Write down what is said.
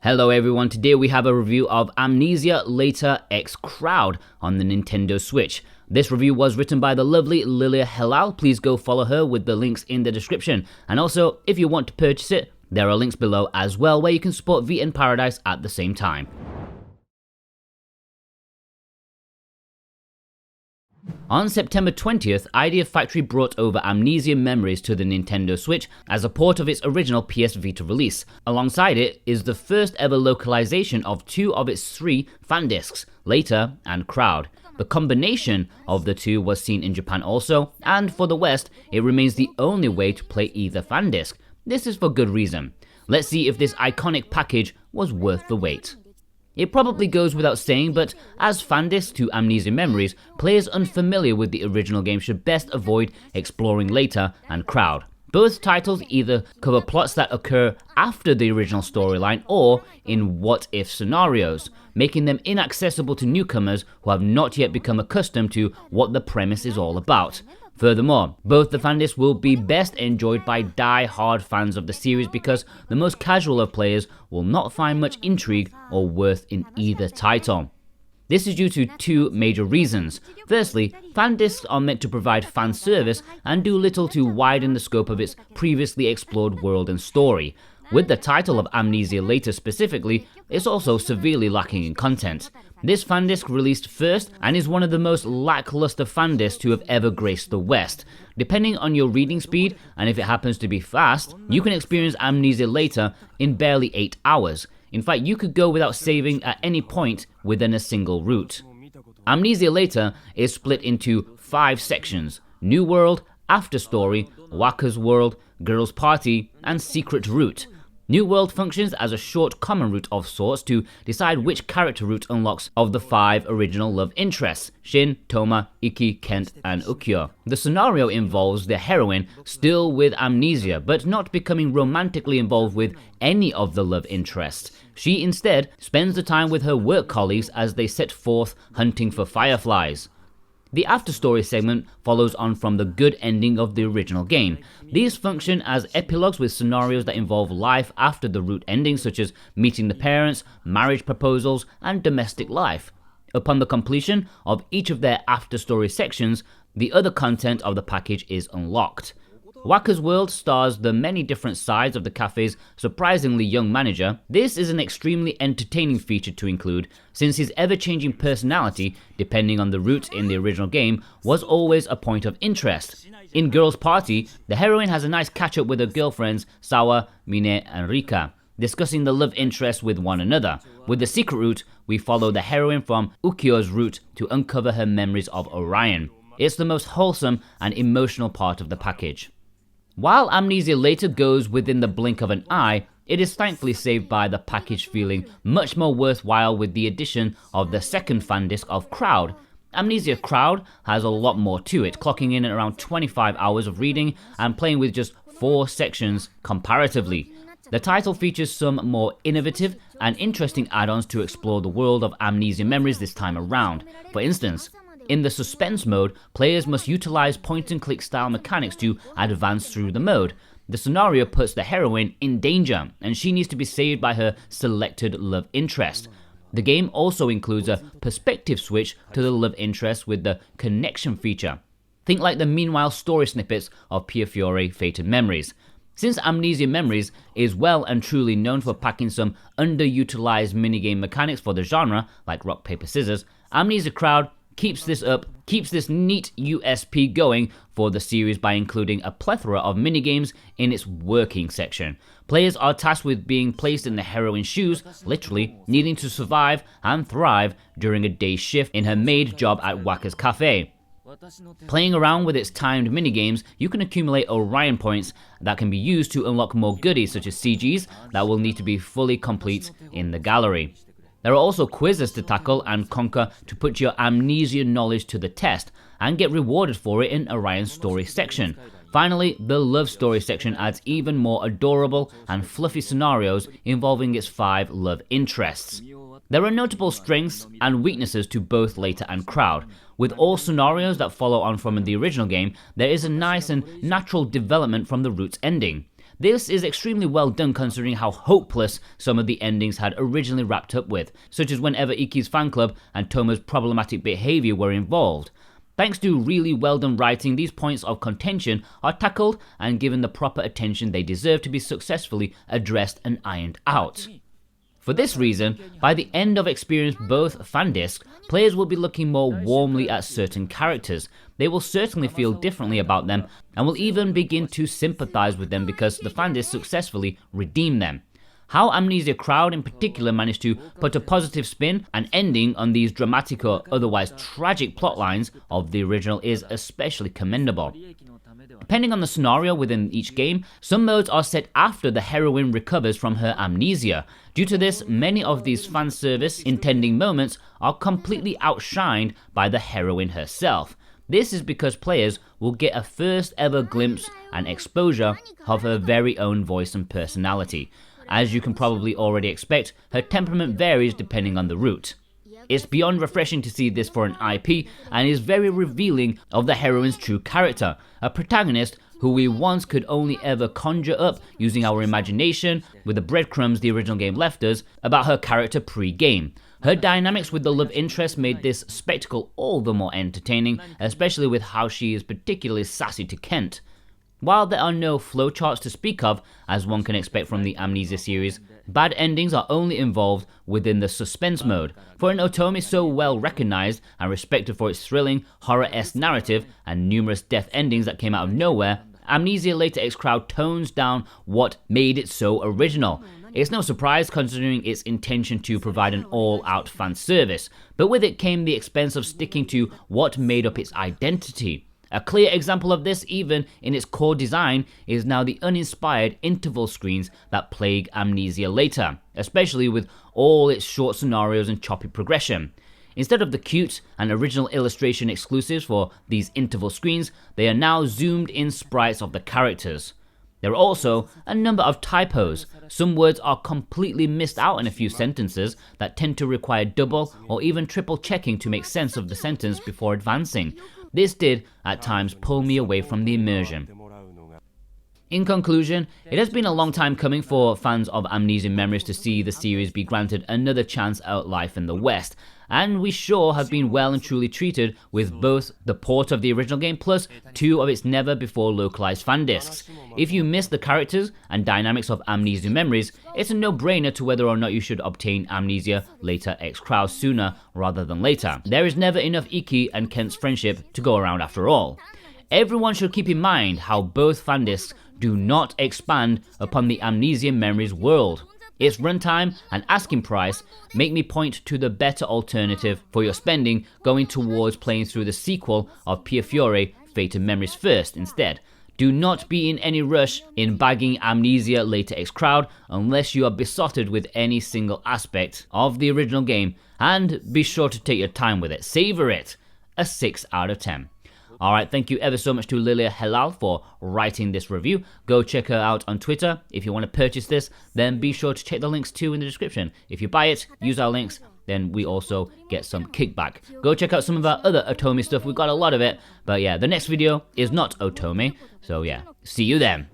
Hello everyone, today we have a review of Amnesia Later X Crowd on the Nintendo Switch. This review was written by the lovely Lilia Helal. Please go follow her with the links in the description. And also, if you want to purchase it, there are links below as well where you can support V in Paradise at the same time. On September 20th, Idea Factory brought over Amnesia Memories to the Nintendo Switch as a port of its original PS Vita release. Alongside it is the first ever localization of two of its three fan discs, Later and Crowd. The combination of the two was seen in Japan also, and for the West, it remains the only way to play either fan disc. This is for good reason. Let's see if this iconic package was worth the wait. It probably goes without saying, but as fan discs to Amnesia Memories, players unfamiliar with the original game should best avoid exploring Later and Crowd. Both titles either cover plots that occur after the original storyline or in what-if scenarios, making them inaccessible to newcomers who have not yet become accustomed to what the premise is all about. Furthermore, both the fan discs will be best enjoyed by die-hard fans of the series because the most casual of players will not find much intrigue or worth in either title. This is due to two major reasons. Firstly, fan discs are meant to provide fan service and do little to widen the scope of its previously explored world and story. With the title of Amnesia Later specifically, it's also severely lacking in content. This fan disc released first and is one of the most lackluster fan discs to have ever graced the West. Depending on your reading speed, and if it happens to be fast, you can experience Amnesia Later in barely 8 hours. In fact, you could go without saving at any point within a single route. Amnesia Later is split into 5 sections: New World, After Story, Wakka's World, Girls Party, and Secret Route. New World functions as a short common route of sorts to decide which character route unlocks of the 5 original love interests: Shin, Toma, Iki, Kent, and Ukyo. The scenario involves the heroine still with amnesia, but not becoming romantically involved with any of the love interests. She instead spends the time with her work colleagues as they set forth hunting for fireflies. The After Story segment follows on from the good ending of the original game. These function as epilogues with scenarios that involve life after the route ending, such as meeting the parents, marriage proposals, and domestic life. Upon the completion of each of their After Story sections, the other content of the package is unlocked. Wakka's World stars the many different sides of the cafe's surprisingly young manager. This is an extremely entertaining feature to include, since his ever-changing personality, depending on the route in the original game, was always a point of interest. In Girls Party, the heroine has a nice catch-up with her girlfriends Sawa, Mine, and Rika, discussing the love interests with one another. With the Secret Route, we follow the heroine from Ukyo's route to uncover her memories of Orion. It's the most wholesome and emotional part of the package. While Amnesia Later goes within the blink of an eye, it is thankfully saved by the package feeling much more worthwhile with the addition of the second fan disc of Crowd. Amnesia Crowd has a lot more to it, clocking in at around 25 hours of reading and playing with just 4 sections comparatively. The title features some more innovative and interesting add-ons to explore the world of Amnesia Memories this time around. For instance, in the suspense mode, players must utilize point-and-click style mechanics to advance through the mode. The scenario puts the heroine in danger, and she needs to be saved by her selected love interest. The game also includes a perspective switch to the love interest with the connection feature. Think like the meanwhile story snippets of Pia Fiore Fated Memories. Since Amnesia Memories is well and truly known for packing some underutilized minigame mechanics for the genre, like rock, paper, scissors, Amnesia Crowd keeps this neat USP going for the series by including a plethora of minigames in its working section. Players are tasked with being placed in the heroine's shoes, literally needing to survive and thrive during a day's shift in her maid job at Wakka's Cafe. Playing around with its timed minigames, you can accumulate Orion points that can be used to unlock more goodies such as CGs that will need to be fully complete in the gallery. There are also quizzes to tackle and conquer to put your amnesia knowledge to the test and get rewarded for it in Orion's story section. Finally, the love story section adds even more adorable and fluffy scenarios involving its 5 love interests. There are notable strengths and weaknesses to both Later and Crowd. With all scenarios that follow on from the original game, there is a nice and natural development from the route's ending. This is extremely well done considering how hopeless some of the endings had originally wrapped up with, such as whenever Ikki's fan club and Tomo's problematic behaviour were involved. Thanks to really well done writing, these points of contention are tackled and given the proper attention they deserve to be successfully addressed and ironed out. For this reason, by the end of Experience both fan discs, players will be looking more warmly at certain characters. They will certainly feel differently about them and will even begin to sympathise with them because the fan discs successfully redeem them. How Amnesia crowd in particular managed to put a positive spin and ending on these dramatic or otherwise tragic plotlines of the original is especially commendable. Depending on the scenario within each game, some modes are set after the heroine recovers from her amnesia. Due to this, many of these fan service intending moments are completely outshined by the heroine herself. This is because players will get a first ever glimpse and exposure of her very own voice and personality. As you can probably already expect, her temperament varies depending on the route. It's beyond refreshing to see this for an IP and is very revealing of the heroine's true character, a protagonist who we once could only ever conjure up using our imagination with the breadcrumbs the original game left us about her character pre-game. Her dynamics with the love interest made this spectacle all the more entertaining, especially with how she is particularly sassy to Kent. While there are no flowcharts to speak of, as one can expect from the Amnesia series, bad endings are only involved within the suspense mode. For an Otome so well recognized and respected for its thrilling, horror-esque narrative and numerous death endings that came out of nowhere, Amnesia Later X Crowd tones down what made it so original. It's no surprise considering its intention to provide an all-out fan service, but with it came the expense of sticking to what made up its identity. A clear example of this, even in its core design, is now the uninspired interval screens that plague Amnesia Later, especially with all its short scenarios and choppy progression. Instead of the cute and original illustration exclusives for these interval screens, they are now zoomed in sprites of the characters. There are also a number of typos. Some words are completely missed out in a few sentences that tend to require double or even triple checking to make sense of the sentence before advancing. This did, at times, pull me away from the immersion. In conclusion, it has been a long time coming for fans of Amnesia Memories to see the series be granted another chance at life in the West, and we sure have been well and truly treated with both the port of the original game plus 2 of its never before localized fan discs. If you miss the characters and dynamics of Amnesia Memories, it's a no-brainer to whether or not you should obtain Amnesia Later X Crowd sooner rather than later. There is never enough Ikki and Kent's friendship to go around after all. Everyone should keep in mind how both fan discs do not expand upon the Amnesia Memories world. Its runtime and asking price make me point to the better alternative for your spending going towards playing through the sequel of Pia Fiore, Fated Memories first instead. Do not be in any rush in bagging Amnesia Later X Crowd unless you are besotted with any single aspect of the original game, and be sure to take your time with it. Savor it. A 6 out of 10. Alright, thank you ever so much to Lilia Helal for writing this review. Go check her out on Twitter. If you want to purchase this, then be sure to check the links too in the description. If you buy it, use our links, then we also get some kickback. Go check out some of our other Otome stuff. We've got a lot of it. But yeah, the next video is not Otome. So yeah, see you then.